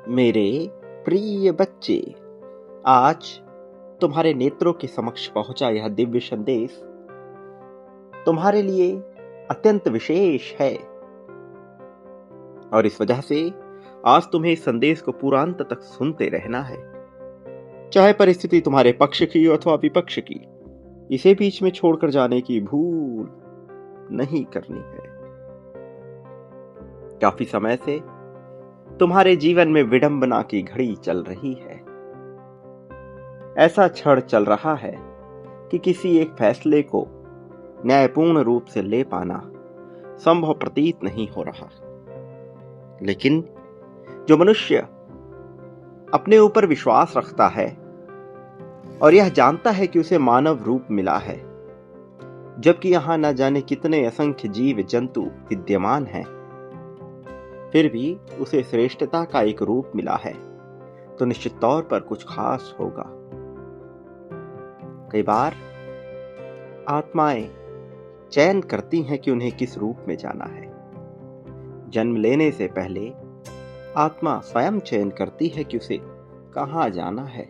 मेरे प्रिय बच्चे, आज तुम्हारे नेत्रों के समक्ष पहुंचा यह दिव्य संदेश तुम्हारे लिए अत्यंत विशेष है और इस वजह से आज तुम्हें इस संदेश को पूरा अंत तक सुनते रहना है। चाहे परिस्थिति तुम्हारे पक्ष की हो अथवा विपक्ष की, इसे बीच में छोड़कर जाने की भूल नहीं करनी है। काफी समय से तुम्हारे जीवन में विडंबना की घड़ी चल रही है। ऐसा क्षण चल रहा है कि किसी एक फैसले को न्यायपूर्ण रूप से ले पाना संभव प्रतीत नहीं हो रहा। लेकिन जो मनुष्य अपने ऊपर विश्वास रखता है और यह जानता है कि उसे मानव रूप मिला है, जबकि यहां न जाने कितने असंख्य जीव जंतु विद्यमान हैं, फिर भी उसे श्रेष्ठता का एक रूप मिला है, तो निश्चित तौर पर कुछ खास होगा। कई बार आत्माएं चयन करती हैं कि उन्हें किस रूप में जाना है। जन्म लेने से पहले आत्मा स्वयं चयन करती है कि उसे कहां जाना है,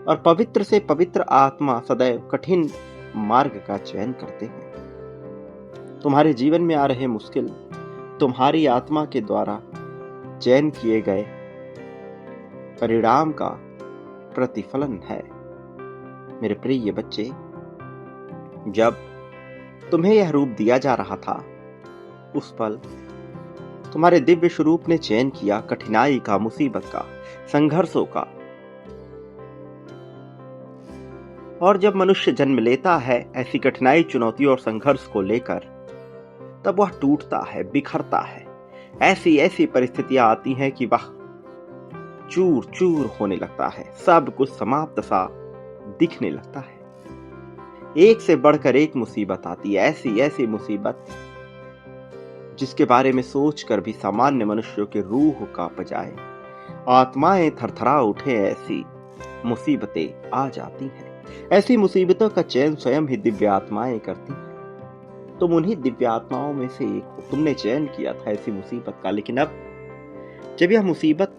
और पवित्र से पवित्र आत्मा सदैव कठिन मार्ग का चयन करते हैं। तुम्हारे जीवन में आ रहे मुश्किल तुम्हारी आत्मा के द्वारा चयन किए गए परिणाम का प्रतिफलन है। मेरे प्रिय बच्चे, जब तुम्हें यह रूप दिया जा रहा था, उस पल तुम्हारे दिव्य स्वरूप ने चयन किया कठिनाई का, मुसीबत का, संघर्षों का। और जब मनुष्य जन्म लेता है ऐसी कठिनाई, चुनौतियों और संघर्ष को लेकर, तब वह टूटता है, बिखरता है। ऐसी ऐसी परिस्थितियां आती हैं कि वह चूर चूर होने लगता है, सब कुछ समाप्त सा दिखने लगता है। एक से बढ़कर एक मुसीबत आती है, ऐसी ऐसी मुसीबत जिसके बारे में सोचकर भी सामान्य मनुष्यों के रूह कांप जाए, आत्माएं थरथरा उठे, ऐसी मुसीबतें आ जाती हैं। ऐसी मुसीबतों का चयन स्वयं ही दिव्य आत्माएं करती हैं। तुम उन्हीं दिव्य आत्माओं में से एक हो। तुमने चयन किया था ऐसी मुसीबत का, लेकिन अब जब यह मुसीबत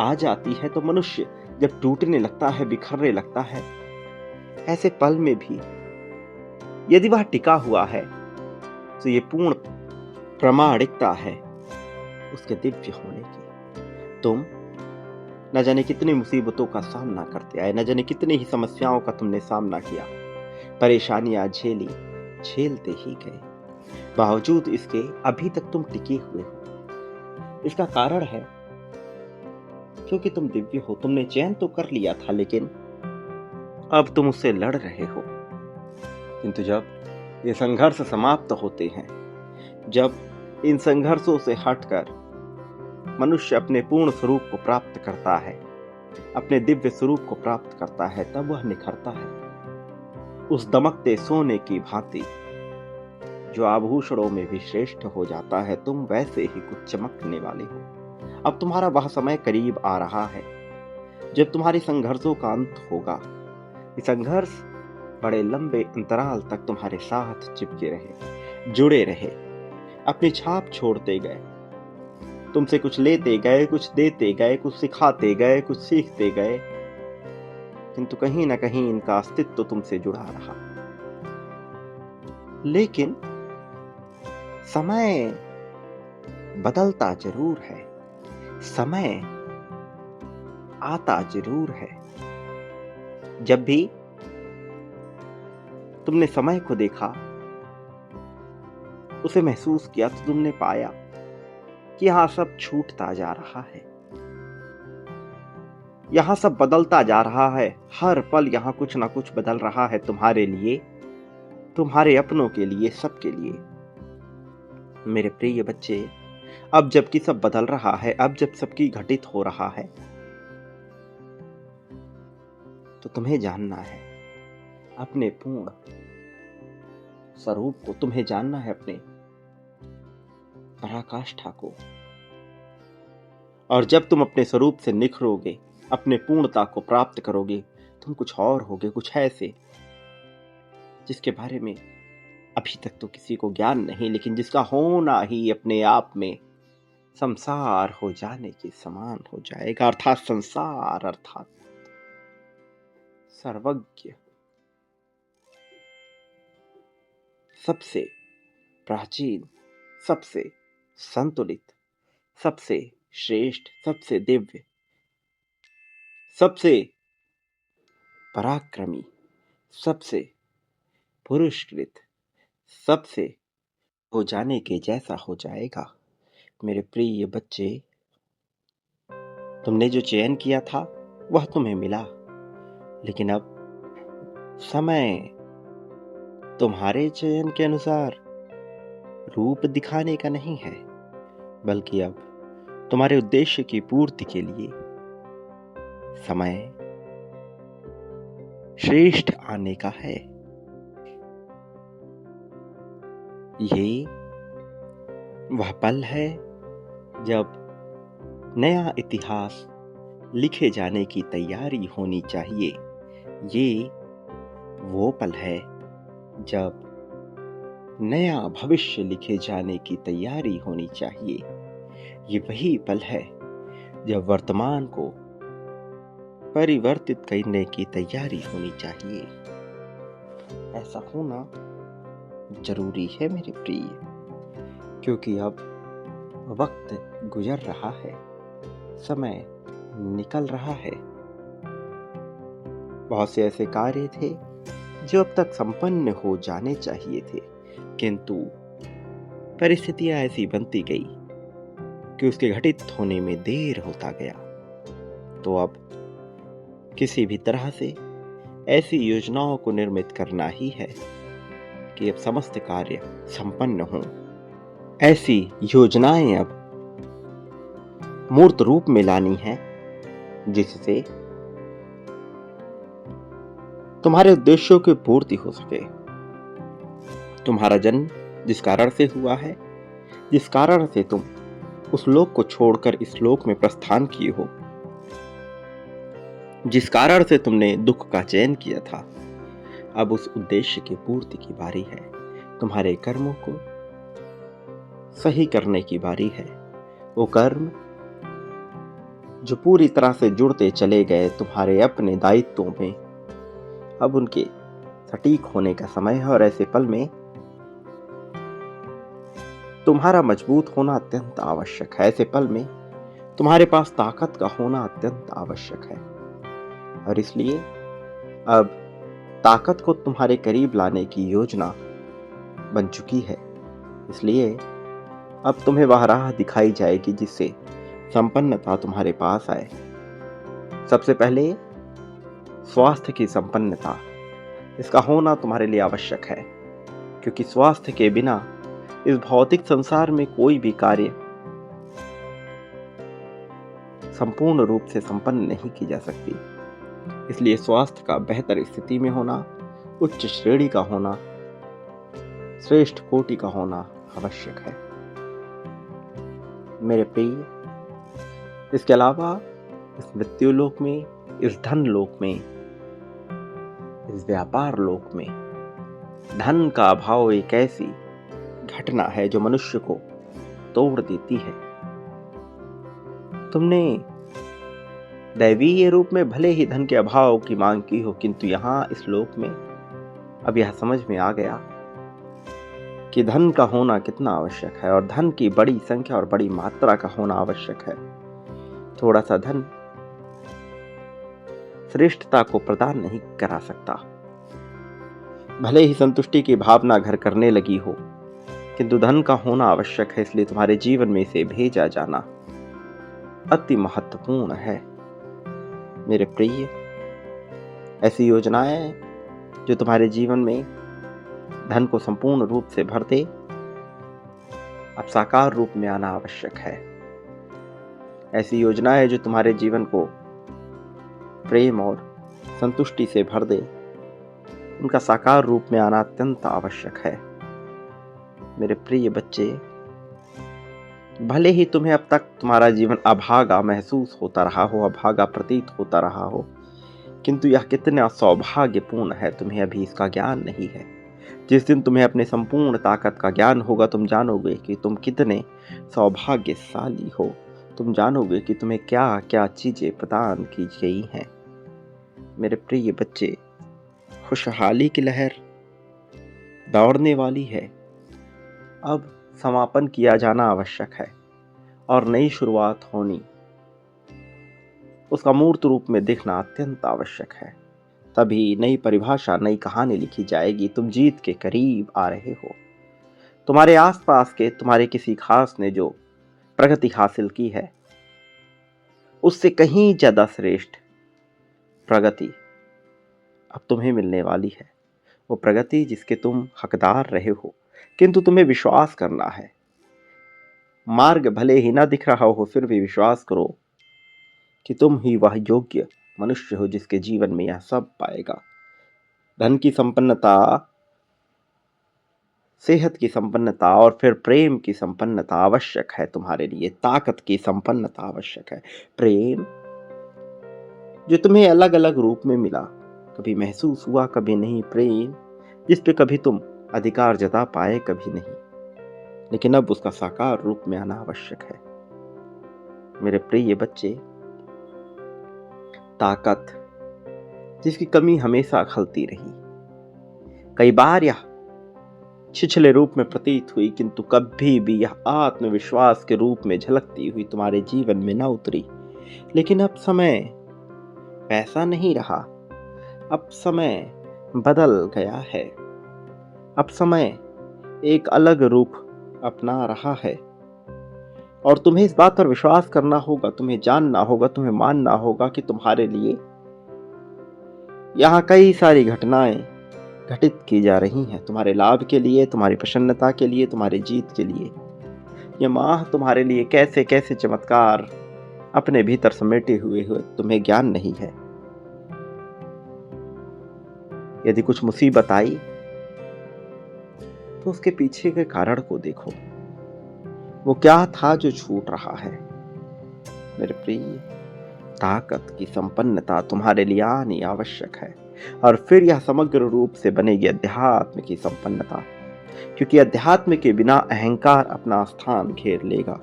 आ जाती है तो मनुष्य जब टूटने लगता है, बिखरने लगता है, ऐसे पल में भी यदि वह टिका हुआ है तो ये पूर्ण प्रामाणिकता है उसके दिव्य होने की। तुम न जाने कितनी मुसीबतों का सामना करते आए, न जाने कितनी ही समस्याओं का तुमने सामना किया, परेशानियां झेली, झेलते ही गए। बावजूद इसके अभी तक तुम टिके हुए हो। इसका कारण है क्योंकि तुम दिव्य हो। तुमने चयन तो कर लिया था, लेकिन अब तुम उससे लड़ रहे हो। किंतु जब ये संघर्ष समाप्त होते हैं, जब इन संघर्षों से हटकर मनुष्य अपने पूर्ण स्वरूप को प्राप्त करता है, अपने दिव्य स्वरूप को प्राप्त करता है, तब वह निखरता है उस दमकते सोने की भांति जो आभूषणों में भी श्रेष्ठ हो जाता है। तुम वैसे ही कुछ चमकने वाले हो। अब तुम्हारा वह समय करीब आ रहा है जब तुम्हारी संघर्षों का अंत होगा। ये संघर्ष बड़े लंबे अंतराल तक तुम्हारे साथ चिपके रहे, जुड़े रहे, अपनी छाप छोड़ते गए, तुमसे कुछ लेते गए, कुछ देते गए, कुछ सिखाते गए, कुछ सीखते गए, किंतु कहीं ना कहीं इनका अस्तित्व तुमसे जुड़ा रहा। लेकिन समय बदलता जरूर है, समय आता जरूर है। जब भी तुमने समय को देखा, उसे महसूस किया, तो तुमने पाया कि यहां सब छूटता जा रहा है, यहां सब बदलता जा रहा है। हर पल यहां कुछ ना कुछ बदल रहा है, तुम्हारे लिए, तुम्हारे अपनों के लिए, सबके लिए। मेरे प्रिय बच्चे, अब जबकि सब बदल रहा है, अब जब सबकी घटित हो रहा है, तो तुम्हें जानना है अपने पूर्ण स्वरूप को, तुम्हें जानना है अपने पराकाष्ठा को। और जब तुम अपने स्वरूप से निखरोगे, अपने पूर्णता को प्राप्त करोगे, तुम कुछ और होगे, कुछ ऐसे जिसके बारे में अभी तक तो किसी को ज्ञान नहीं, लेकिन जिसका होना ही अपने आप में संसार हो जाने के समान हो जाएगा, अर्थात संसार अर्थात सर्वज्ञ, सबसे प्राचीन, सबसे संतुलित, सबसे श्रेष्ठ, सबसे दिव्य, सबसे पराक्रमी, सबसे पुरस्कृत, सबसे हो जाने के जैसा हो जाएगा। मेरे प्रिय बच्चे, तुमने जो चयन किया था वह तुम्हें मिला, लेकिन अब समय तुम्हारे चयन के अनुसार रूप दिखाने का नहीं है, बल्कि अब तुम्हारे उद्देश्य की पूर्ति के लिए समय श्रेष्ठ आने का है। ये वह पल है जब नया इतिहास लिखे जाने की तैयारी होनी चाहिए। ये वो पल है जब नया भविष्य लिखे जाने की तैयारी होनी चाहिए। ये वही पल है जब वर्तमान को परिवर्तित करने की तैयारी होनी चाहिए। ऐसा होना जरूरी है मेरे प्रिय, क्योंकि अब वक्त गुजर रहा है, समय निकल रहा है। बहुत से ऐसे कार्य थे जो अब तक संपन्न हो जाने चाहिए थे, किंतु परिस्थितियां ऐसी बनती गई कि उसके घटित होने में देर होता गया। तो अब किसी भी तरह से ऐसी योजनाओं को निर्मित करना ही है कि अब समस्त कार्य संपन्न हों। ऐसी योजनाएं अब मूर्त रूप में लानी है, जिससे तुम्हारे उद्देश्यों की पूर्ति हो सके। तुम्हारा जन्म जिस कारण से हुआ है, जिस कारण से तुम उस लोक को छोड़कर इस लोक में प्रस्थान किए हो, जिस कारण से तुमने दुख का चयन किया था, अब उस उद्देश्य की पूर्ति की बारी है। तुम्हारे कर्मों को सही करने की बारी है। वो कर्म जो पूरी तरह से जुड़ते चले गए तुम्हारे अपने दायित्वों में, अब उनके सटीक होने का समय है। और ऐसे पल में तुम्हारा मजबूत होना अत्यंत आवश्यक है। ऐसे पल में तुम्हारे पास ताकत का होना अत्यंत आवश्यक है। और इसलिए अब ताकत को तुम्हारे करीब लाने की योजना बन चुकी है। इसलिए अब तुम्हें वह राह दिखाई जाएगी जिससे संपन्नता तुम्हारे पास आए। सबसे पहले स्वास्थ्य की संपन्नता, इसका होना तुम्हारे लिए आवश्यक है, क्योंकि स्वास्थ्य के बिना इस भौतिक संसार में कोई भी कार्य संपूर्ण रूप से संपन्न नहीं की जा सकती। इसलिए स्वास्थ्य का बेहतर स्थिति में होना, उच्च श्रेणी का होना, श्रेष्ठ कोटि का होना आवश्यक है मेरे प्रिय। इसके अलावा इस मृत्यु लोक में, इस धन लोक में, इस व्यापार लोक में धन का अभाव एक ऐसी घटना है जो मनुष्य को तोड़ देती है। तुमने दैवीय रूप में भले ही धन के अभाव की मांग की हो, किंतु यहाँ इस लोक में अब यह समझ में आ गया कि धन का होना कितना आवश्यक है, और धन की बड़ी संख्या और बड़ी मात्रा का होना आवश्यक है। थोड़ा सा धन श्रेष्ठता को प्रदान नहीं करा सकता। भले ही संतुष्टि की भावना घर करने लगी हो, किंतु धन का होना आवश्यक है। इसलिए तुम्हारे जीवन में इसे भेजा जाना अति महत्वपूर्ण है मेरे प्रिय। ऐसी योजनाएं जो तुम्हारे जीवन में धन को संपूर्ण रूप से भर दे, अब साकार रूप में आना आवश्यक है। ऐसी योजनाएं जो तुम्हारे जीवन को प्रेम और संतुष्टि से भर दे, उनका साकार रूप में आना अत्यंत आवश्यक है मेरे प्रिय बच्चे। भले ही तुम्हें अब तक तुम्हारा जीवन अभागा महसूस होता रहा हो, अभागा प्रतीत होता रहा हो, किंतु यह कितना सौभाग्यपूर्ण है, तुम्हें अभी इसका ज्ञान नहीं है। जिस दिन तुम्हें अपने संपूर्ण ताकत का ज्ञान होगा, तुम जानोगे कि तुम कितने सौभाग्यशाली हो। तुम जानोगे कि तुम्हें क्या क्या चीजें प्रदान की गई हैं। मेरे प्रिय बच्चे, खुशहाली की लहर दौड़ने वाली है। अब समापन किया जाना आवश्यक है और नई शुरुआत होनी, उसका मूर्त रूप में दिखना अत्यंत आवश्यक है। तभी नई परिभाषा, नई कहानी लिखी जाएगी। तुम जीत के करीब आ रहे हो। तुम्हारे आसपास के तुम्हारे किसी खास ने जो प्रगति हासिल की है, उससे कहीं ज्यादा श्रेष्ठ प्रगति अब तुम्हें मिलने वाली है। वो प्रगति जिसके तुम हकदार रहे हो, किंतु तुम्हें विश्वास करना है। मार्ग भले ही ना दिख रहा हो, फिर भी विश्वास करो कि तुम ही वह योग्य मनुष्य हो जिसके जीवन में यह सब पाएगा। धन की संपन्नता, सेहत की संपन्नता और फिर प्रेम की संपन्नता आवश्यक है तुम्हारे लिए। ताकत की संपन्नता आवश्यक है। प्रेम जो तुम्हें अलग अलग रूप में मिला, कभी महसूस हुआ, कभी नहीं। प्रेम जिस पे कभी तुम अधिकार जता पाए, कभी नहीं, लेकिन अब उसका साकार रूप में आना आवश्यक है। मेरे प्रिय बच्चे, ताकत जिसकी कमी हमेशा खलती रही, कई बार यह छिछले रूप में प्रतीत हुई, किंतु कभी भी यह आत्मविश्वास के रूप में झलकती हुई तुम्हारे जीवन में न उतरी। लेकिन अब समय वैसा नहीं रहा। अब समय बदल गया है। अब समय एक अलग रूप अपना रहा है और तुम्हें इस बात पर विश्वास करना होगा, तुम्हें जानना होगा, तुम्हें मानना होगा कि तुम्हारे लिए यहाँ कई सारी घटनाएं घटित की जा रही हैं, तुम्हारे लाभ के लिए, तुम्हारी प्रसन्नता के लिए, तुम्हारी जीत के लिए। ये माह तुम्हारे लिए कैसे कैसे चमत्कार अपने भीतर समेटे हुए तुम्हें ज्ञान नहीं है। यदि कुछ मुसीबत आई तो उसके पीछे के कारण को देखो, वो क्या था जो छूट रहा है। मेरे प्रिय, ताकत की संपन्नता तुम्हारे लिए आनी आवश्यक है और फिर यह समग्र रूप से बनेगी अध्यात्म की संपन्नता, क्योंकि अध्यात्म के बिना अहंकार अपना स्थान घेर लेगा।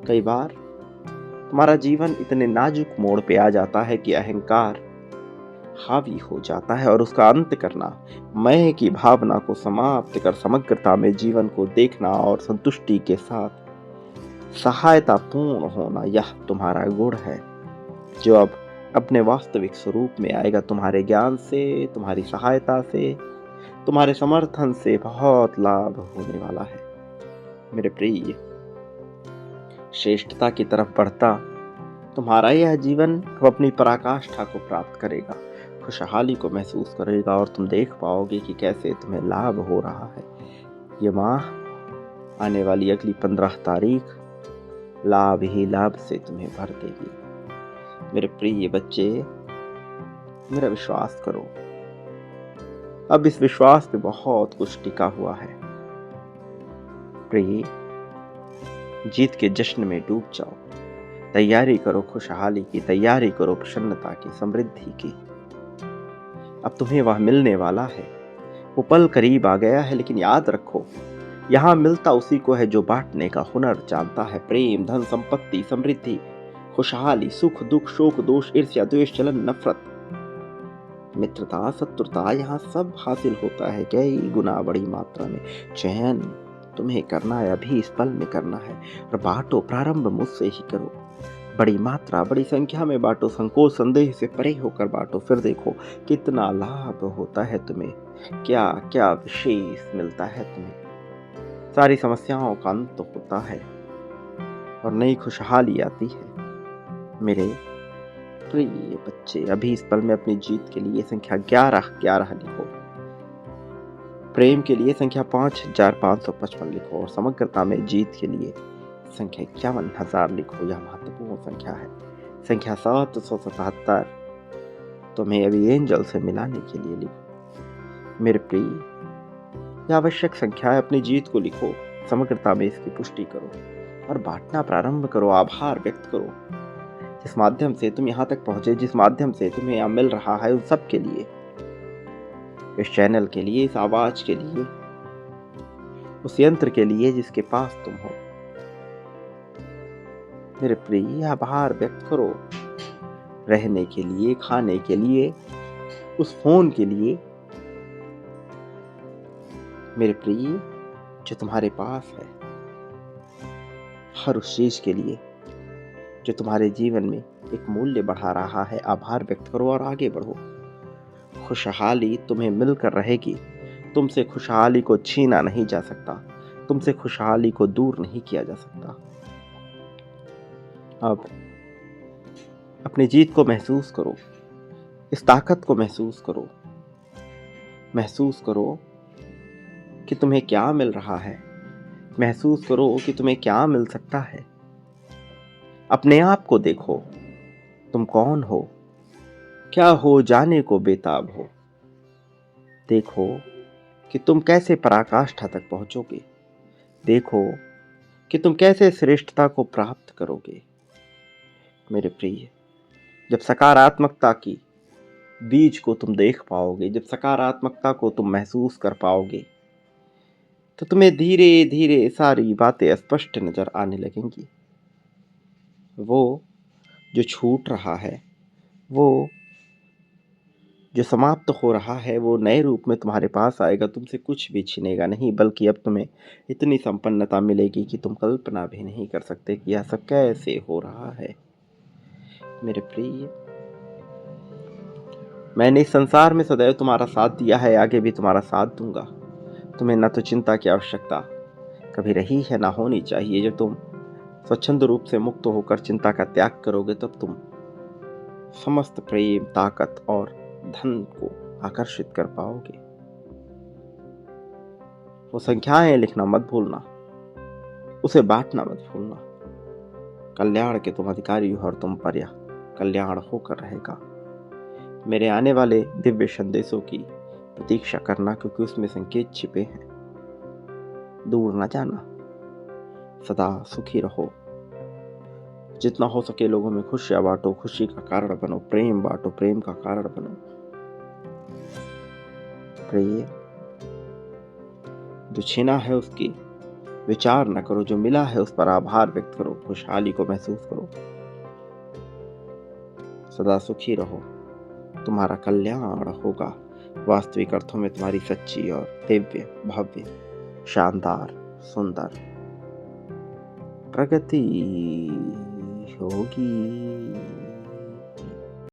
कई बार तुम्हारा जीवन इतने नाजुक मोड़ पे आ जाता है कि अहंकार हावी हो जाता है और उसका अंत करना, मैं की भावना को समाप्त कर समग्रता में जीवन को देखना और संतुष्टि के साथ सहायता पूर्ण होना, यह तुम्हारा गुण है जो अब अपने वास्तविक स्वरूप में आएगा। तुम्हारे ज्ञान से, तुम्हारी सहायता से, तुम्हारे समर्थन से बहुत लाभ होने वाला है। मेरे प्रिय, श्रेष्ठता की तरफ बढ़ता तुम्हारा यह जीवन अब अपनी पराकाष्ठा को प्राप्त करेगा, खुशहाली को महसूस करेगा और तुम देख पाओगे कि कैसे तुम्हें लाभ हो रहा है। ये माह, आने वाली अगली 15 तारीख लाभ ही लाभ से तुम्हें भर देगी। मेरे प्रिय बच्चे, मेरा विश्वास करो। अब इस विश्वास पे बहुत कुछ टिका हुआ है। प्रिय, जीत के जश्न में डूब जाओ। तैयारी करो खुशहाली की, तैयारी करो प्रसन्नता की, समृद्धि की। अब तुम्हें वह मिलने वाला है। वो पल करीब आ गया है, लेकिन याद रखो, यहाँ मिलता उसी को है जो बांटने का हुनर जानता है। प्रेम, धन, संपत्ति, समृद्धि, खुशहाली, सुख, दुख, शोक, दोष, ईर्ष्या, द्वेष, जलन, नफरत, मित्रता, शत्रुता, यहाँ सब हासिल होता है कई गुना बड़ी मात्रा में। चयन तुम्हें करना है, अभी इस पल में करना है। और बांटो, प्रारंभ मुझसे ही करो। बड़ी मात्रा, बड़ी संख्या में बांटो, संकोच संदेह से परे होकर बांटो। फिर देखो कितना लाभ होता है तुम्हें, क्या क्या विशेष मिलता है तुम्हें। सारी समस्याओं का अंत होता है और नई खुशहाली आती है। मेरे प्रिय बच्चे, अभी इस पल में अपनी जीत के लिए संख्या 11 लिखो। प्रेम के लिए संख्या 5555 लिखो और समग्रता में जीत के लिए संख्या 51,000 लिखो। यह महत्वपूर्ण संख्या है। संख्या 777 तुम्हें अभी एंजल से मिलाने के लिए लिखो। मेरे प्रिय, यह आवश्यक संख्या है। अपनी जीत को लिखो, समग्रता में इसकी पुष्टि करो और बांटना प्रारंभ करो। आभार व्यक्त करो जिस माध्यम से तुम यहाँ तक पहुंचे, जिस माध्यम से तुम्हें यहाँ मिल रहा है, उन सब के लिए। इस चैनल के लिए, इस आवाज के लिए, उस यंत्र के लिए जिसके पास तुम हो। मेरे प्रिय, आभार व्यक्त करो रहने के लिए, खाने के लिए, उस फोन के लिए, मेरे प्रिय, जो तुम्हारे पास है, हर उस चीज के लिए जो तुम्हारे जीवन में एक मूल्य बढ़ा रहा है। आभार व्यक्त करो और आगे बढ़ो। खुशहाली तुम्हें मिलकर रहेगी। तुमसे खुशहाली को छीना नहीं जा सकता, तुमसे खुशहाली को दूर नहीं किया जा सकता। अब अपनी जीत को महसूस करो, इस ताकत को महसूस करो। महसूस करो कि तुम्हें क्या मिल रहा है, महसूस करो कि तुम्हें क्या मिल सकता है। अपने आप को देखो, तुम कौन हो, क्या हो जाने को बेताब हो। देखो कि तुम कैसे पराकाष्ठा तक पहुंचोगे। देखो कि तुम कैसे श्रेष्ठता को प्राप्त करोगे। मेरे प्रिय, जब सकारात्मकता की बीज को तुम देख पाओगे, जब सकारात्मकता को तुम महसूस कर पाओगे, तो तुम्हें धीरे धीरे सारी बातें स्पष्ट नजर आने लगेंगी। वो जो छूट रहा है, वो जो समाप्त हो रहा है, वो नए रूप में तुम्हारे पास आएगा। तुमसे कुछ भी छीनेगा नहीं, बल्कि अब तुम्हें इतनी संपन्नता मिलेगी कि तुम कल्पना भी नहीं कर सकते कि यह सब कैसे हो रहा है। मेरे प्रिय, मैंने इस संसार में सदैव तुम्हारा साथ दिया है, आगे भी तुम्हारा साथ दूंगा। तुम्हें न तो चिंता की आवश्यकता कभी रही है, ना होनी चाहिए। जब तुम स्वच्छंद रूप से मुक्त होकर चिंता का त्याग करोगे, तब तुम समस्त प्रेम, ताकत और धन को आकर्षित कर पाओगे। वो संख्याएं लिखना मत भूलना, उसे बांटना मत भूलना। कल्याण के तुम अधिकारी हो और तुम पर यह कल्याण होकर रहेगा। मेरे आने वाले दिव्य संदेशों की प्रतीक्षा करना, क्योंकि उसमें संकेत छिपे हैं। दूर न जाना, सदा सुखी रहो। जितना हो सके लोगों में खुशियां बांटो, खुशी का कारण बनो। प्रेम बांटो, प्रेम का कारण बनो। प्रिय, जो छीना है उसकी विचार न करो, जो मिला है उस पर आभार व्यक्त करो। खुशहाली को महसूस करो। सदा सुखी रहो, तुम्हारा कल्याण होगा। वास्तविक अर्थों में तुम्हारी सच्ची और दिव्य, भव्य, शानदार, सुंदर प्रगति होगी।